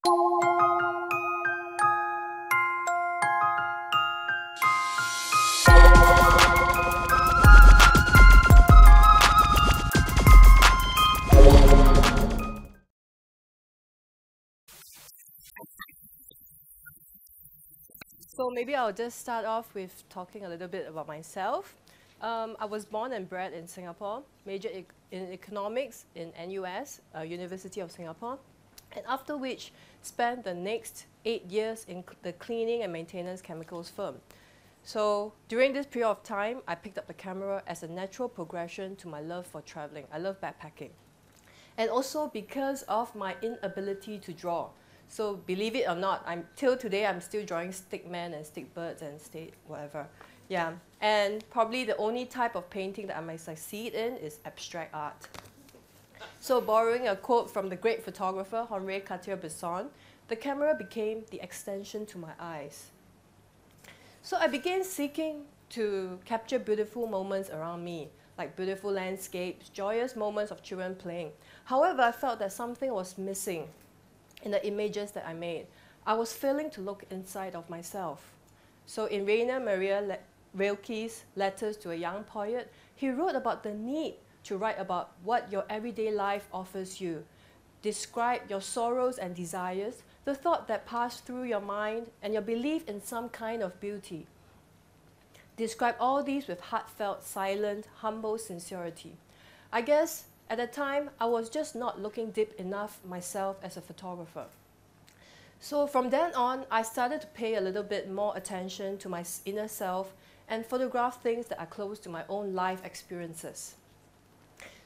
So maybe I'll just start off with talking a little bit about myself. I was born and bred in Singapore, majored in economics in NUS, University of Singapore, and after which spent the next 8 years in the cleaning and maintenance chemicals firm. So during this period of time, I picked up the camera as a natural progression to my love for traveling. I love backpacking. And also because of my inability to draw. So believe it or not, till today I'm still drawing stick men and stick birds and stick whatever. Yeah, and probably the only type of painting that I might succeed in is abstract art. So borrowing a quote from the great photographer Henri Cartier-Bresson, the camera became the extension to my eyes. So I began seeking to capture beautiful moments around me, like beautiful landscapes, joyous moments of children playing. However, I felt that something was missing in the images that I made. I was failing to look inside of myself. So in Rainer Maria Rilke's Letters to a Young Poet, he wrote about the need to write about what your everyday life offers you. Describe your sorrows and desires, the thought that passed through your mind, and your belief in some kind of beauty. Describe all these with heartfelt, silent, humble sincerity. I guess at the time, I was just not looking deep enough myself as a photographer. So from then on, I started to pay a little bit more attention to my inner self and photograph things that are close to my own life experiences.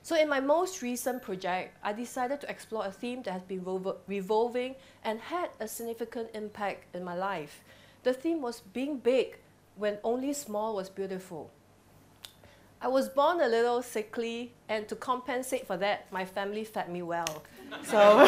So in my most recent project, I decided to explore a theme that has been revolving and had a significant impact in my life. The theme was being big when only small was beautiful. I was born a little sickly, and to compensate for that, my family fed me well. So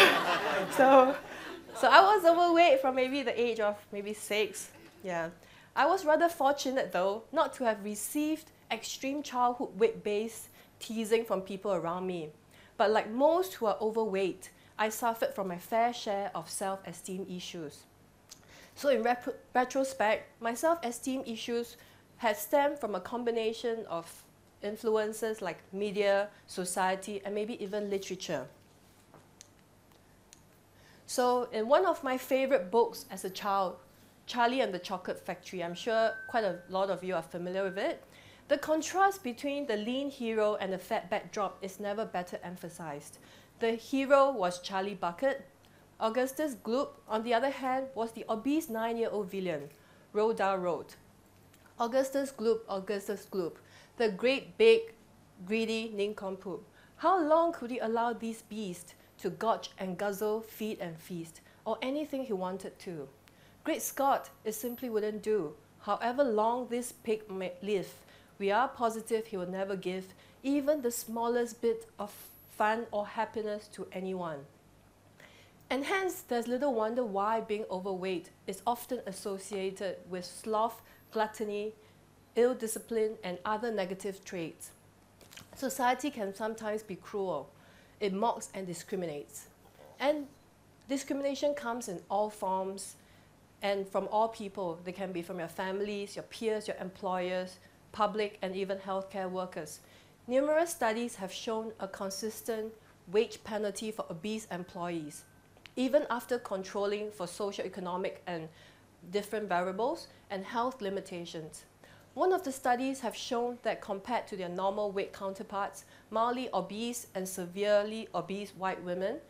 I was overweight from maybe the age of maybe 6. Yeah. I was rather fortunate though, not to have received extreme childhood weight-based teasing from people around me. But like most who are overweight, I suffered from my fair share of self-esteem issues. So in retrospect, my self-esteem issues had stemmed from a combination of influences like media, society, and maybe even literature. So in one of my favorite books as a child, Charlie and the Chocolate Factory, I'm sure quite a lot of you are familiar with it, the contrast between the lean hero and the fat backdrop is never better emphasized. The hero was Charlie Bucket. Augustus Gloop, on the other hand, was the obese 9-year-old villain, Roald Dahl. Augustus Gloop, the great big, greedy nincompoop. How long could he allow these beasts to gorge and guzzle, feed and feast, or anything he wanted to? Great Scott, it simply wouldn't do. However long this pig may live, we are positive he will never give even the smallest bit of fun or happiness to anyone. And hence, there's little wonder why being overweight is often associated with sloth, gluttony, ill discipline, and other negative traits. Society can sometimes be cruel. It mocks and discriminates. And discrimination comes in all forms and from all people. They can be from your families, your peers, your employers, public, and even healthcare workers. Numerous studies have shown a consistent wage penalty for obese employees, even after controlling for socioeconomic and different variables and health limitations. One of the studies have shown that compared to their normal weight counterparts, mildly obese and severely obese white women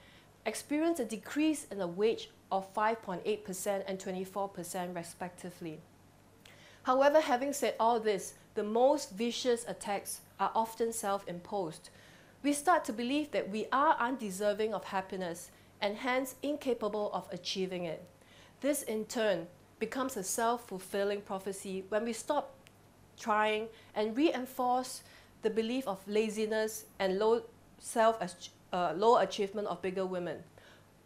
experience a decrease in the wage of 5.8% and 24% respectively. However, having said all this, the most vicious attacks are often self-imposed. We start to believe that we are undeserving of happiness and hence incapable of achieving it. This in turn becomes a self-fulfilling prophecy when we stop trying and reinforce the belief of laziness and low achievement of bigger women.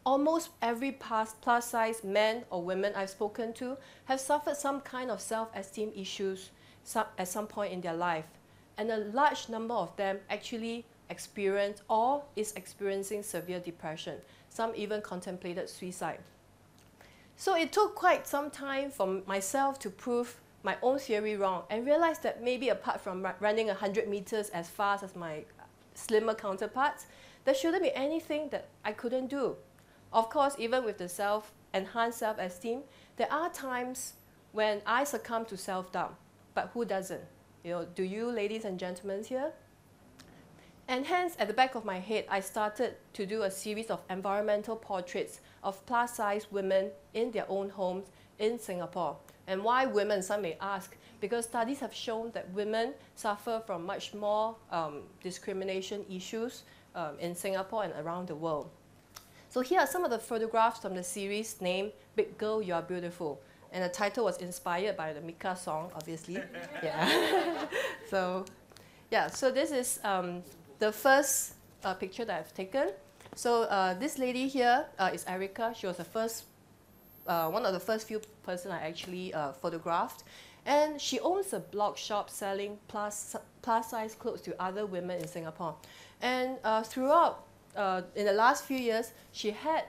Almost every plus-size man or women I've spoken to have suffered some kind of self-esteem issues at some point in their life, and a large number of them actually experience or is experiencing severe depression. Some even contemplated suicide. So it took quite some time for myself to prove my own theory wrong and realize that maybe apart from running 100 meters as fast as my slimmer counterparts, there shouldn't be anything that I couldn't do. Of course, even with the enhanced self-esteem, there are times when I succumb to self-doubt, but who doesn't? You know, do you, ladies and gentlemen here? And hence, at the back of my head, I started to do a series of environmental portraits of plus-size women in their own homes in Singapore. And why women, some may ask, because studies have shown that women suffer from much more discrimination issues in Singapore and around the world. So here are some of the photographs from the series named Big Girl, You Are Beautiful. And the title was inspired by the Mika song, obviously. Yeah. So this is the first picture that I've taken. So this lady here is Erica. She was the first, one of the first few person I actually photographed. And she owns a blog shop selling plus-size clothes to other women in Singapore. And throughout, in the last few years, she had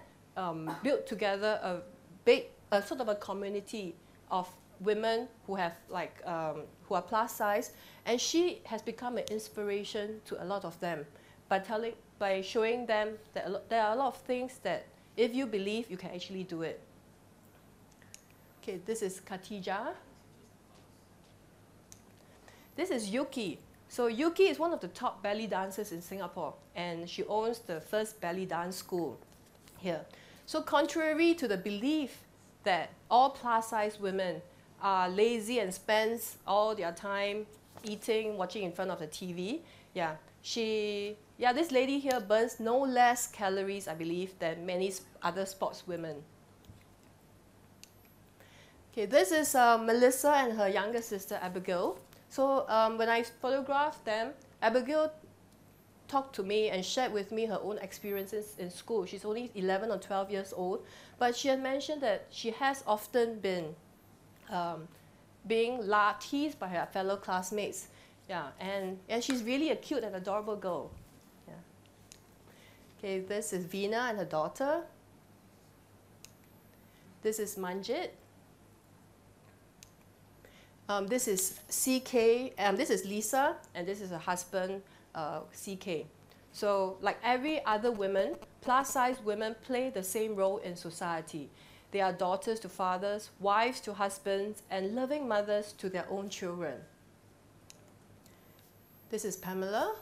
built together a big, sort of a community of women who have who are plus size, and she has become an inspiration to a lot of them by showing them that there are a lot of things that if you believe, you can actually do it. Okay, this is Khatijah. This is Yuki. So Yuki is one of the top belly dancers in Singapore, and she owns the first belly dance school here. So contrary to the belief that all plus-size women are lazy and spends all their time eating, watching in front of the TV, this lady here burns no less calories, I believe, than many other sportswomen. Okay, this is Melissa and her younger sister, Abigail. So when I photographed them, Abigail talked to me and shared with me her own experiences in school. She's only 11 or 12 years old, but she had mentioned that she has often been being teased by her fellow classmates. Yeah, and she's really a cute and adorable girl. Yeah. Okay, this is Veena and her daughter. This is Manjit. This is CK, this is Lisa, and this is her husband, CK. So like every other woman, plus-size women play the same role in society. They are daughters to fathers, wives to husbands, and loving mothers to their own children. This is Pamela.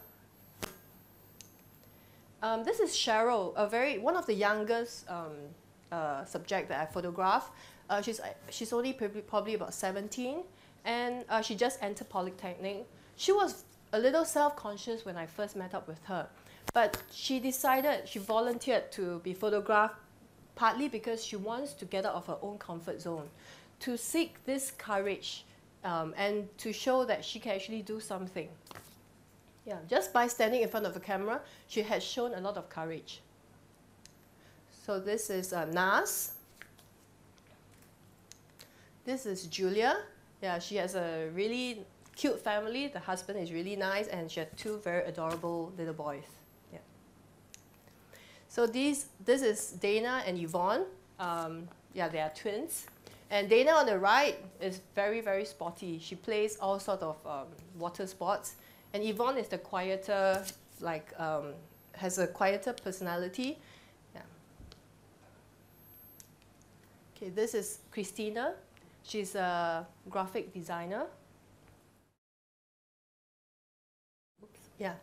This is Cheryl, one of the youngest subject that I photographed. She's only probably about 17. And she just entered Polytechnic. She was a little self-conscious when I first met up with her. But she volunteered to be photographed partly because she wants to get out of her own comfort zone, to seek this courage and to show that she can actually do something. Yeah, just by standing in front of the camera, she has shown a lot of courage. So this is Nas. This is Julia. Yeah, she has a really cute family. The husband is really nice, and she has two very adorable little boys. Yeah. So this is Dana and Yvonne. They are twins. And Dana on the right is very, very sporty. She plays all sorts of water sports. And Yvonne is the quieter, has a quieter personality. Yeah. Okay, this is Christina. She's a graphic designer. Oops. Yeah.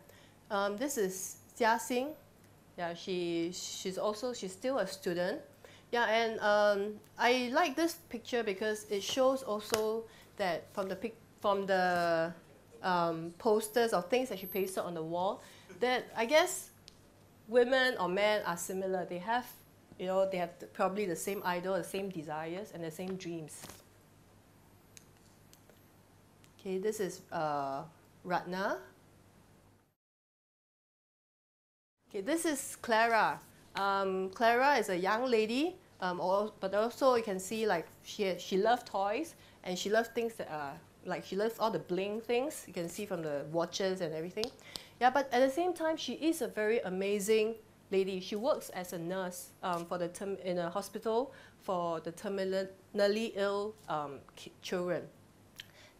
This is Jia Xing. Yeah, she's still a student. Yeah, and I like this picture because it shows also that from the posters or things that she pasted on the wall, that I guess women or men are similar. They have probably the same idol, the same desires, and the same dreams. Okay, this is Ratna. Okay, this is Clara. Clara is a young lady, but also you can see she loves toys, and she loves things that are she loves all the bling things. You can see from the watches and everything. Yeah, but at the same time, she is a very amazing lady. She works as a nurse in a hospital for the terminally ill children.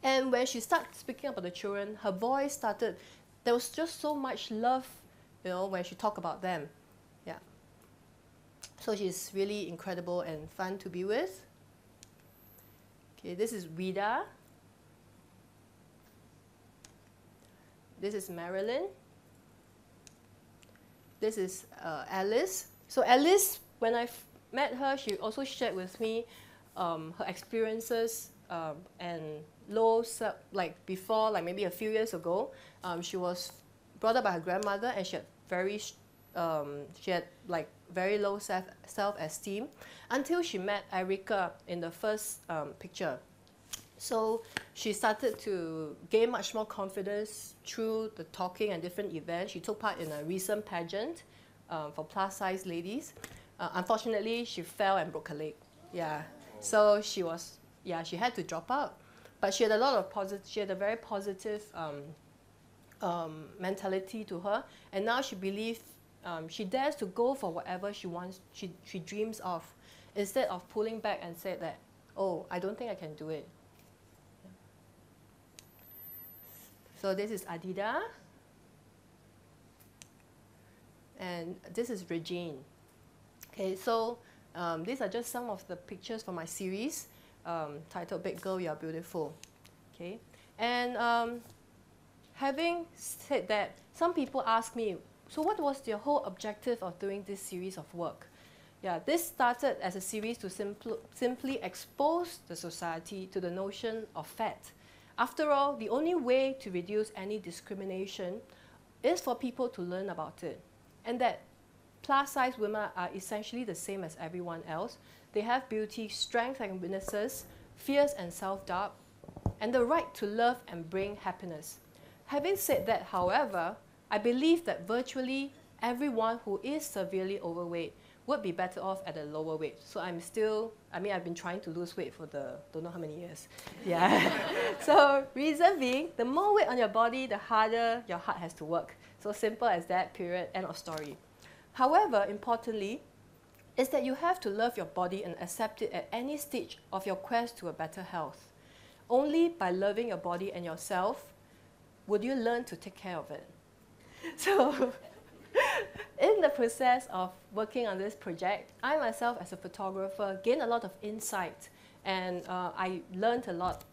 And when she started speaking about the children, her voice started, there was just so much love, you know, when she talked about them. Yeah. So she's really incredible and fun to be with. Okay, this is Rita. This is Marilyn. This is Alice. So Alice, when I met her, she also shared with me her experiences and like before, like maybe a few years ago, she was brought up by her grandmother, and she had like very low self-esteem until she met Erica in the first picture. So she started to gain much more confidence through the talking and different events. She took part in a recent pageant for plus-size ladies. Unfortunately, she fell and broke her leg. Yeah, so she had to drop out. But she had a lot of she had a very positive mentality to her, and now she believes she dares to go for whatever she wants, she dreams of, instead of pulling back and say that, oh, I don't think I can do it. So this is Adida, and this is Regine. Okay, so these are just some of the pictures from my series titled Big Girl, You Are Beautiful. Okay, and having said that, some people ask me, so what was your whole objective of doing this series of work? Yeah, this started as a series to simply expose the society to the notion of fat. After all, the only way to reduce any discrimination is for people to learn about it, and that plus-size women are essentially the same as everyone else. They have beauty, strength and weaknesses, fears and self-doubt, and the right to love and bring happiness. Having said that, however, I believe that virtually everyone who is severely overweight would be better off at a lower weight. So I've been trying to lose weight for don't know how many years. Yeah. So reason being, the more weight on your body, the harder your heart has to work. So simple as that, period, end of story. However, importantly, is that you have to love your body and accept it at any stage of your quest to a better health. Only by loving your body and yourself would you learn to take care of it. So in the process of working on this project, I myself as a photographer gained a lot of insight, and I learned a lot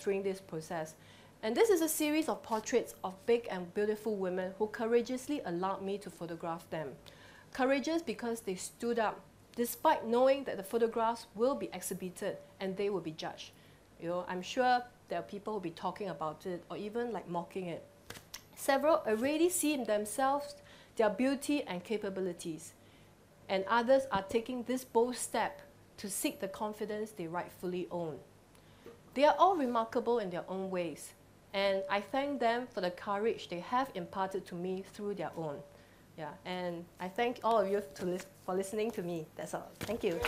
during this process. And this is a series of portraits of big and beautiful women who courageously allowed me to photograph them. Courageous because they stood up, despite knowing that the photographs will be exhibited and they will be judged. You know, I'm sure there are people who will be talking about it or even like mocking it. Several already see in themselves their beauty and capabilities, and others are taking this bold step to seek the confidence they rightfully own. They are all remarkable in their own ways, and I thank them for the courage they have imparted to me through their own. Yeah, and I thank all of you for listening to me. That's all. Thank you.